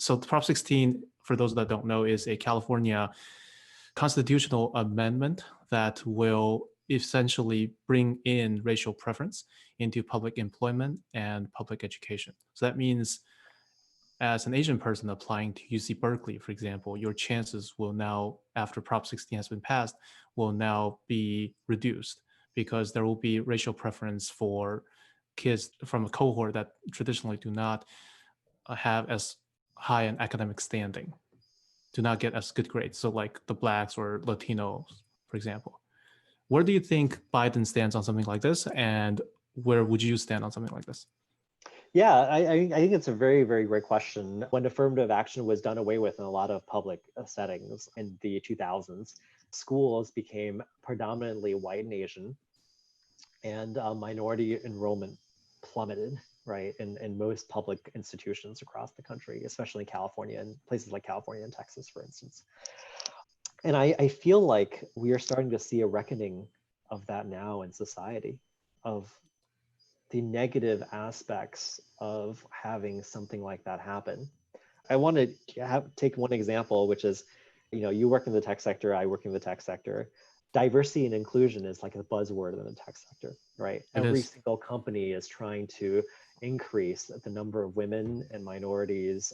So Prop 16, for those that don't know, is a California constitutional amendment that will essentially bring in racial preference into public employment and public education. So that means as an Asian person applying to UC Berkeley, for example, your chances will now, after Prop 16 has been passed, will now be reduced because there will be racial preference for kids from a cohort that traditionally do not have as high an academic standing, do not get as good grades. So like the Blacks or Latinos, for example. Where do you think Biden stands on something like this? And where would you stand on something like this? Yeah, I think it's a very, very great question. When affirmative action was done away with in a lot of public settings in the 2000s, schools became predominantly white and Asian, and minority enrollment plummeted, right, in most public institutions across the country, especially in California and places like California and Texas, for instance. And I feel like we are starting to see a reckoning of that now in society, of the negative aspects of having something like that happen. I want to take one example, which is, you work in the tech sector, I work in the tech sector. Diversity and inclusion is like a buzzword in the tech sector, right? Every single company is trying to increase the number of women and minorities,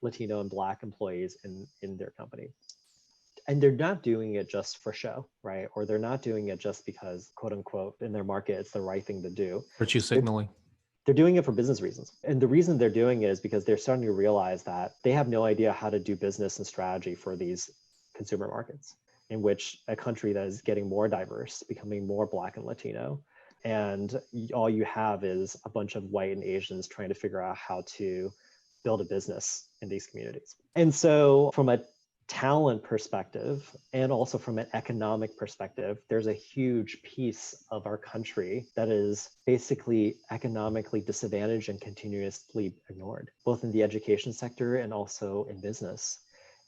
Latino and Black employees in their company. And they're not doing it just for show, right? Or they're not doing it just because, quote unquote, in their market, it's the right thing to do. Virtue signaling. They're doing it for business reasons. And the reason they're doing it is because they're starting to realize that they have no idea how to do business and strategy for these consumer markets, in which a country that is getting more diverse, becoming more Black and Latino, and all you have is a bunch of white and Asians trying to figure out how to build a business in these communities. And so from a talent perspective, and also from an economic perspective, there's a huge piece of our country that is basically economically disadvantaged and continuously ignored, both in the education sector and also in business.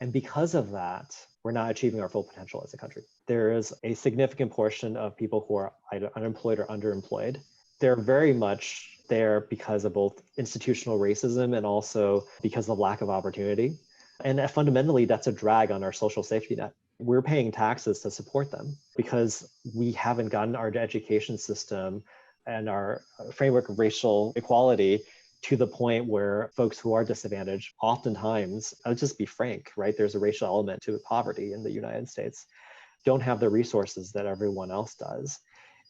And because of that, we're not achieving our full potential as a country. There is a significant portion of people who are either unemployed or underemployed. They're very much there because of both institutional racism and also because of lack of opportunity. And fundamentally, that's a drag on our social safety net. We're paying taxes to support them because we haven't gotten our education system and our framework of racial equality to the point where folks who are disadvantaged, oftentimes, I'll just be frank, right? There's a racial element to poverty in the United States, don't have the resources that everyone else does.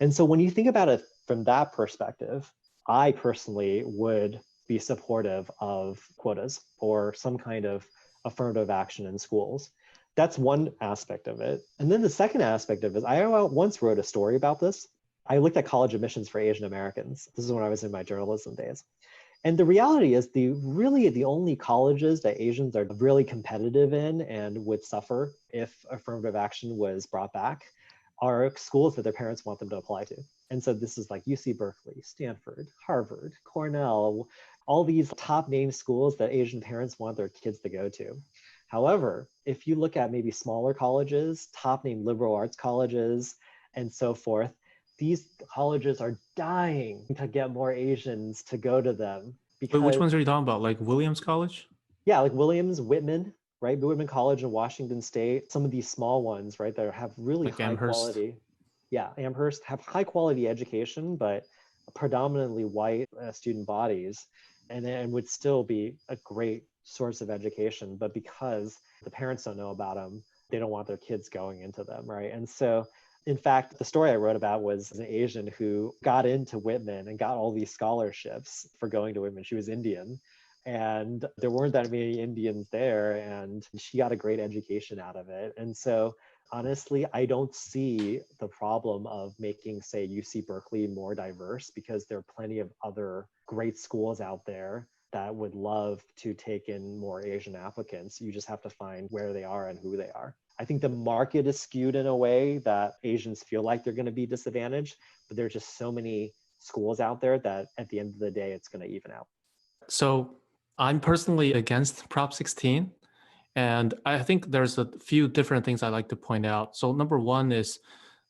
And so when you think about it from that perspective, I personally would be supportive of quotas or some kind of affirmative action in schools. That's one aspect of it. And then the second aspect of it is I once wrote a story about this. I looked at college admissions for Asian Americans. This is when I was in my journalism days. And the reality is the only colleges that Asians are really competitive in and would suffer if affirmative action was brought back are schools that their parents want them to apply to. And so this is like UC Berkeley, Stanford, Harvard, Cornell, all these top name schools that Asian parents want their kids to go to. However, if you look at maybe smaller colleges, top name liberal arts colleges, and so forth, these colleges are dying to get more Asians to go to them. But which ones are you talking about? Like Williams College? Yeah, like Williams, Whitman, right? Whitman College in Washington State, some of these small ones, right, that have really like high Amherst. Quality. Yeah, Amherst have high quality education, but predominantly white student bodies, and would still be a great source of education. But because the parents don't know about them, they don't want their kids going into them, right? And so, in fact, the story I wrote about was an Asian who got into Whitman and got all these scholarships for going to Whitman. She was Indian, and there weren't that many Indians there, and she got a great education out of it. And so, honestly, I don't see the problem of making, say, UC Berkeley more diverse, because there are plenty of other great schools out there that would love to take in more Asian applicants. You just have to find where they are and who they are. I think the market is skewed in a way that Asians feel like they're going to be disadvantaged, but there's just so many schools out there that at the end of the day, it's going to even out. So I'm personally against Prop 16. And I think there's a few different things I'd like to point out. So number one is,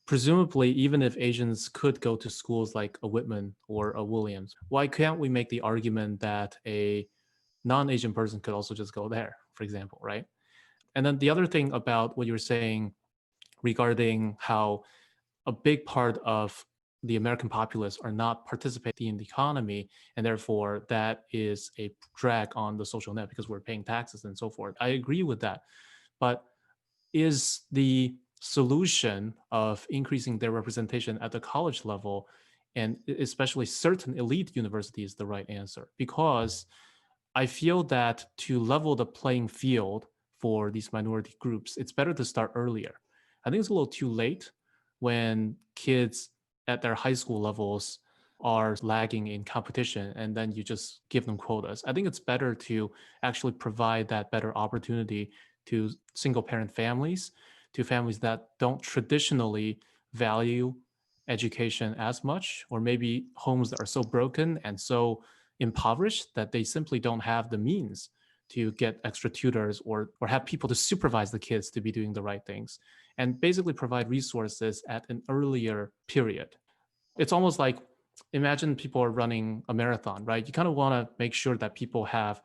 presumably, even if Asians could go to schools like a Whitman or a Williams, why can't we make the argument that a non-Asian person could also just go there, for example, right? And then the other thing about what you were saying regarding how a big part of the American populace are not participating in the economy, and therefore that is a drag on the social net because we're paying taxes and so forth. I agree with that. But is the solution of increasing their representation at the college level and especially certain elite universities the right answer? Because I feel that to level the playing field for these minority groups, it's better to start earlier. I think it's a little too late when kids at their high school levels are lagging in competition and then you just give them quotas. I think it's better to actually provide that better opportunity to single parent families, to families that don't traditionally value education as much, or maybe homes that are so broken and so impoverished that they simply don't have the means to get extra tutors or have people to supervise the kids to be doing the right things, and basically provide resources at an earlier period. It's almost like, imagine people are running a marathon, right? You kind of want to make sure that people have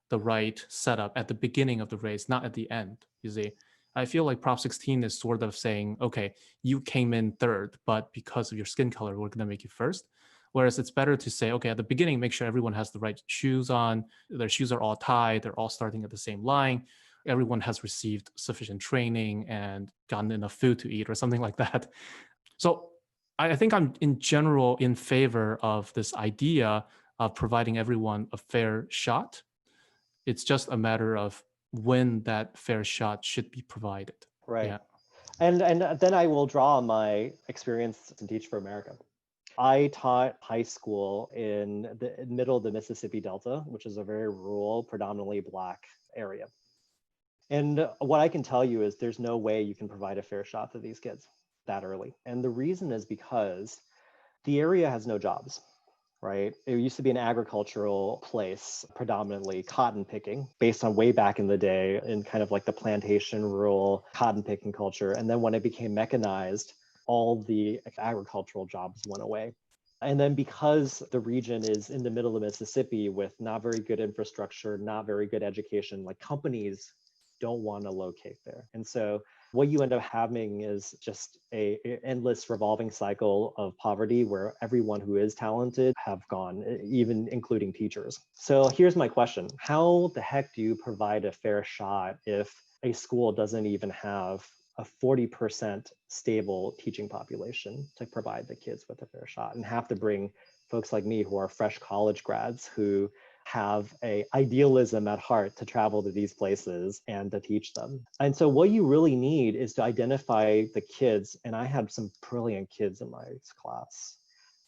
the right setup at the beginning of the race, not at the end. You see, I feel like Prop 16 is sort of saying, okay, you came in third, but because of your skin color, we're going to make you first. Whereas it's better to say, okay, at the beginning, make sure everyone has the right shoes on, their shoes are all tied, they're all starting at the same line, everyone has received sufficient training and gotten enough food to eat or something like that. So I think I'm in general in favor of this idea of providing everyone a fair shot. It's just a matter of when that fair shot should be provided. Right. Yeah. And then I will draw my experience in Teach for America. I taught high school in the middle of the Mississippi Delta, which is a very rural, predominantly Black area. And what I can tell you is there's no way you can provide a fair shot to these kids that early. And the reason is because the area has no jobs, right? It used to be an agricultural place, predominantly cotton picking, based on way back in the day in kind of like the plantation rural cotton picking culture. And then when it became mechanized, all the agricultural jobs went away. And then because the region is in the middle of Mississippi with not very good infrastructure, not very good education, like companies don't want to locate there. And so what you end up having is just a endless revolving cycle of poverty where everyone who is talented have gone, even including teachers. So here's my question. How the heck do you provide a fair shot if a school doesn't even have a 40% stable teaching population to provide the kids with a fair shot, and have to bring folks like me who are fresh college grads who have a idealism at heart to travel to these places and to teach them? And so what you really need is to identify the kids. And I had some brilliant kids in my class.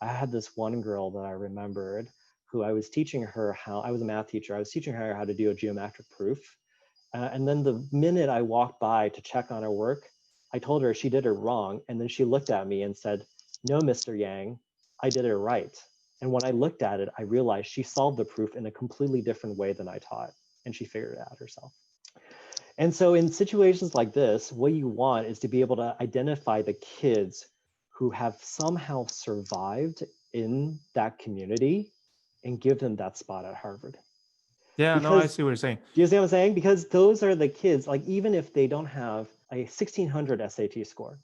I had this one girl that I remembered who I was teaching her how, I was a math teacher, I was teaching her how to do a geometric proof. And then the minute I walked by to check on her work, I told her she did it wrong. And then she looked at me and said, "No, Mr. Yang, I did it right." And when I looked at it, I realized she solved the proof in a completely different way than I taught, and she figured it out herself. And so in situations like this, what you want is to be able to identify the kids who have somehow survived in that community and give them that spot at Harvard. Yeah, no, I Because, see what you're saying. do you see what I'm saying? Because those are the kids, like even if they don't have a 1600 SAT score,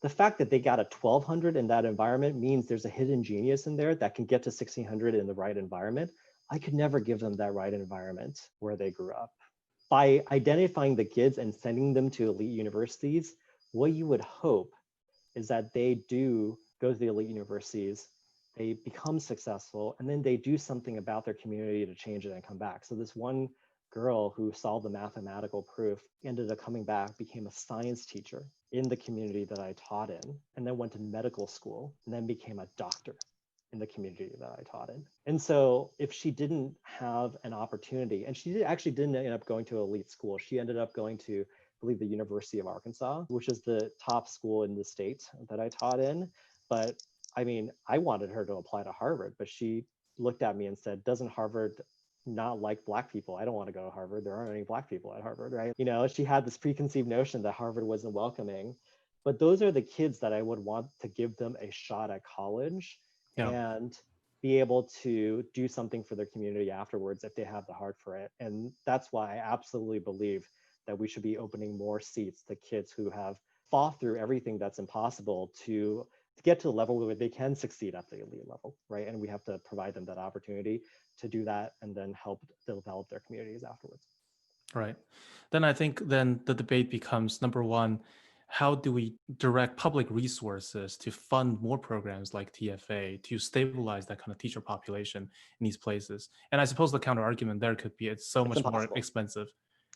the fact that they got a 1200 in that environment means there's a hidden genius in there that can get to 1600 in the right environment. I could never give them that right environment where they grew up. By identifying the kids and sending them to elite universities, what you would hope is that they do go to the elite universities, they become successful, and then they do something about their community to change it and come back. So this one girl who solved the mathematical proof ended up coming back, became a science teacher in the community that I taught in, and then went to medical school, and then became a doctor in the community that I taught in. And so if she didn't have an opportunity, and she actually didn't end up going to an elite school, she ended up going to, I believe, the University of Arkansas, which is the top school in the state that I taught in. But I mean, I wanted her to apply to Harvard, but she looked at me and said, "Doesn't Harvard not like Black people? I don't want to go to Harvard. There aren't any Black people at Harvard," right? You know, she had this preconceived notion that Harvard wasn't welcoming. But those are the kids that I would want to give them a shot at college. Yeah. And be able to do something for their community afterwards if they have the heart for it. And that's why I absolutely believe that we should be opening more seats to kids who have fought through everything that's impossible to get to the level where they can succeed at the elite level, right? And we have to provide them that opportunity to do that and then help develop their communities afterwards. Right. Then I think then the debate becomes number one, how do we direct public resources to fund more programs like TFA to stabilize that kind of teacher population in these places? And I suppose the counter argument there could be it's so It's much more impossible. expensive.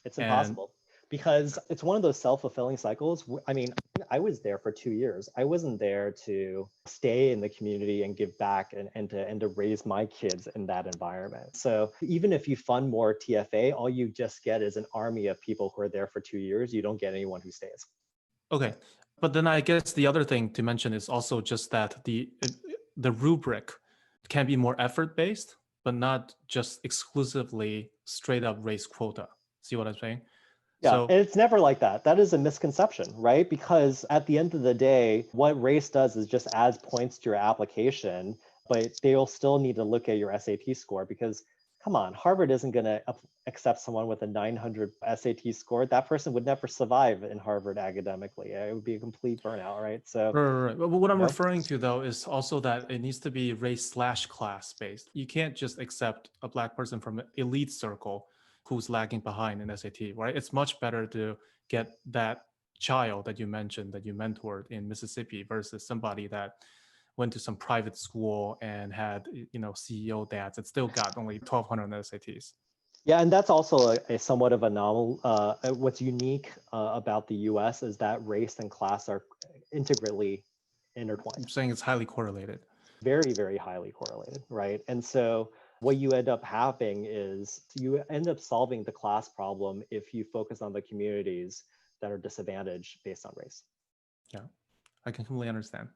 It's And impossible because it's one of those self-fulfilling cycles. I mean, I was there for 2 years. I wasn't there to stay in the community and give back and to raise my kids in that environment. So even if you fund more TFA, all you just get is an army of people who are there for 2 years. You don't get anyone who stays. okay. But then I guess the other thing to mention is also just that the rubric can be more effort based, but not just exclusively straight up race quota. See what I'm saying? Yeah, So and it's never like that. That is a misconception, right? Because at the end of the day, what race does is just adds points to your application, but they'll still need to look at your SAT score because, come on, Harvard isn't going to accept someone with a 900 SAT score. That person would never survive in Harvard academically. It would be a complete burnout, right? So, right. But what you I'm know, referring to though is also that it needs to be race/class based. You can't just accept a black person from an elite circle who's lagging behind in SAT, right? It's much better to get that child that you mentioned that you mentored in Mississippi versus somebody that went to some private school and had CEO dads that still got only 1,200 on the SATs. yeah, and that's also a somewhat of a novel. What's unique about the U.S. is that race and class are integrally intertwined. I'm saying it's highly correlated. Very, very highly correlated, right? And so what you end up having is you end up solving the class problem if you focus on the communities that are disadvantaged based on race. Yeah, I can completely understand.